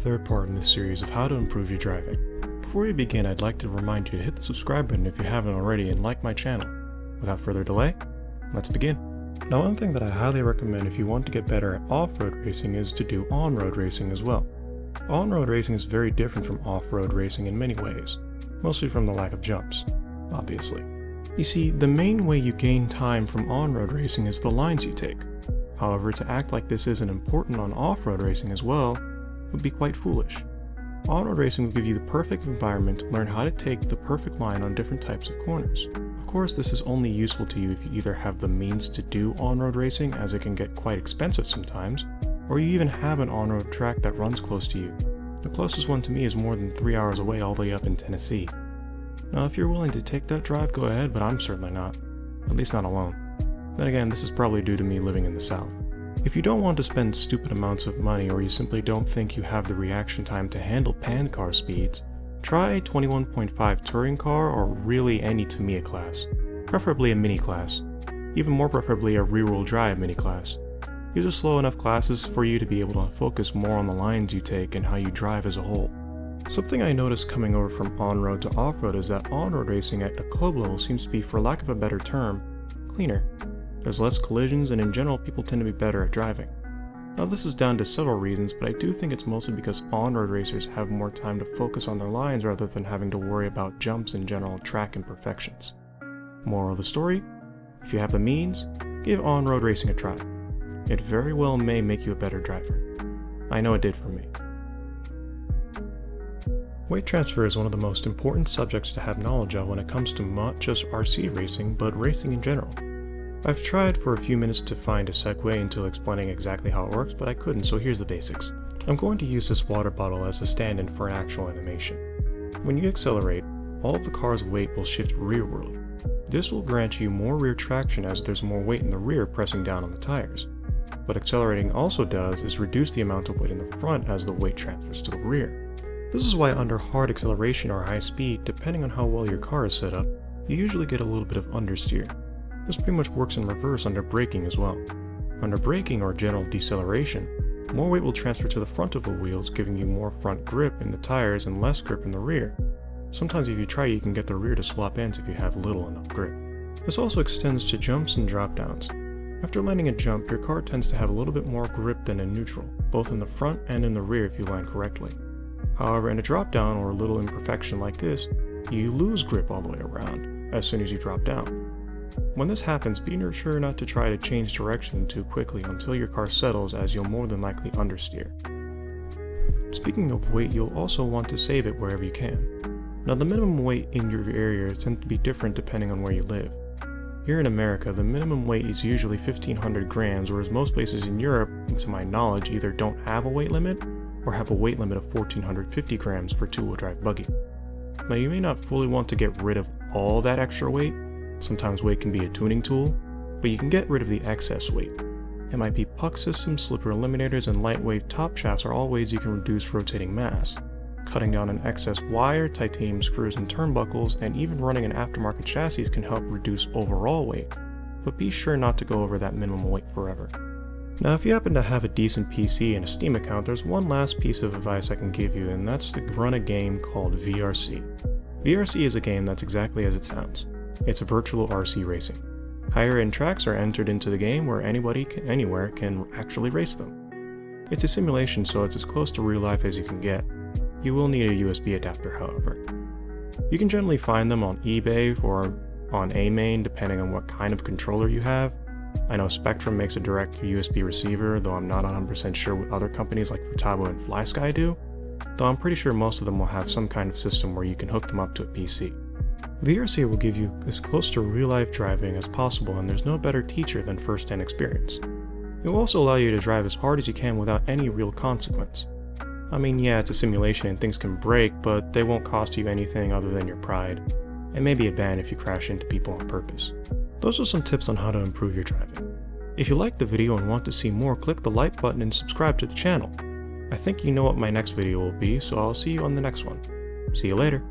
third part in this series of how to improve your driving. Before we begin, I'd like to remind you to hit the subscribe button if you haven't already and like my channel. Without further delay, let's begin. Now, one thing that I highly recommend if you want to get better at off-road racing is to do on-road racing as well. On-road racing is very different from off-road racing in many ways, mostly from the lack of jumps, obviously. You see, the main way you gain time from on-road racing is the lines you take. However, to act like this isn't important on off-road racing as well would be quite foolish. On-road racing will give you the perfect environment to learn how to take the perfect line on different types of corners. Of course, this is only useful to you if you either have the means to do on-road racing, as it can get quite expensive sometimes, or you even have an on-road track that runs close to you. The closest one to me is more than 3 hours away, all the way up in Tennessee. Now, if you're willing to take that drive, go ahead, but I'm certainly not. At least not alone. Then again, this is probably due to me living in the South. If you don't want to spend stupid amounts of money, or you simply don't think you have the reaction time to handle pan car speeds, try a 21.5 touring car or really any Tamiya class, preferably a mini class, even more preferably a rear-wheel drive mini class. These are slow enough classes for you to be able to focus more on the lines you take and how you drive as a whole. Something I noticed coming over from on-road to off-road is that on-road racing at a club level seems to be, for lack of a better term, cleaner. There's less collisions, and in general, people tend to be better at driving. Now, this is down to several reasons, but I do think it's mostly because on-road racers have more time to focus on their lines rather than having to worry about jumps and general track imperfections. Moral of the story: if you have the means, give on-road racing a try. It very well may make you a better driver. I know it did for me. Weight transfer is one of the most important subjects to have knowledge of when it comes to not just RC racing, but racing in general. I've tried for a few minutes to find a segue into explaining exactly how it works, but I couldn't, so here's the basics. I'm going to use this water bottle as a stand-in for an actual animation. When you accelerate, all of the car's weight will shift rearward. This will grant you more rear traction as there's more weight in the rear pressing down on the tires. What accelerating also does is reduce the amount of weight in the front as the weight transfers to the rear. This is why under hard acceleration or high speed, depending on how well your car is set up, you usually get a little bit of understeer. This pretty much works in reverse under braking as well. Under braking or general deceleration, more weight will transfer to the front of the wheels, giving you more front grip in the tires and less grip in the rear. Sometimes if you try, you can get the rear to swap ends if you have little enough grip. This also extends to jumps and drop downs. After landing a jump, your car tends to have a little bit more grip than in neutral, both in the front and in the rear if you land correctly. However, in a drop down or a little imperfection like this, you lose grip all the way around as soon as you drop down. When this happens, be sure not to try to change direction too quickly until your car settles, as you'll more than likely understeer. Speaking of weight, you'll also want to save it wherever you can. Now, the minimum weight in your area tends to be different depending on where you live. Here in America, the minimum weight is usually 1,500 grams, whereas most places in Europe, to my knowledge, either don't have a weight limit or have a weight limit of 1,450 grams for two-wheel drive buggy. Now, you may not fully want to get rid of all that extra weight. Sometimes weight can be a tuning tool, but you can get rid of the excess weight. MIP puck systems, slipper eliminators, and lightweight top shafts are all ways you can reduce rotating mass. Cutting down on excess wire, titanium screws and turnbuckles, and even running an aftermarket chassis can help reduce overall weight, but be sure not to go over that minimum weight forever. Now, if you happen to have a decent PC and a Steam account, there's one last piece of advice I can give you, and that's to run a game called VRC. VRC is a game that's exactly as it sounds. It's virtual RC racing. Higher-end tracks are entered into the game where anybody anywhere can actually race them. It's a simulation, so it's as close to real life as you can get. You will need a USB adapter, however. You can generally find them on eBay or on AMain, depending on what kind of controller you have. I know Spectrum makes a direct USB receiver, though I'm not 100% sure what other companies like Futaba and FlySky do, though I'm pretty sure most of them will have some kind of system where you can hook them up to a PC. VRC will give you as close to real-life driving as possible, and there's no better teacher than first-hand experience. It will also allow you to drive as hard as you can without any real consequence. I mean, yeah, it's a simulation and things can break, but they won't cost you anything other than your pride, and maybe a ban if you crash into people on purpose. Those are some tips on how to improve your driving. If you liked the video and want to see more, click the like button and subscribe to the channel. I think you know what my next video will be, so I'll see you on the next one. See you later.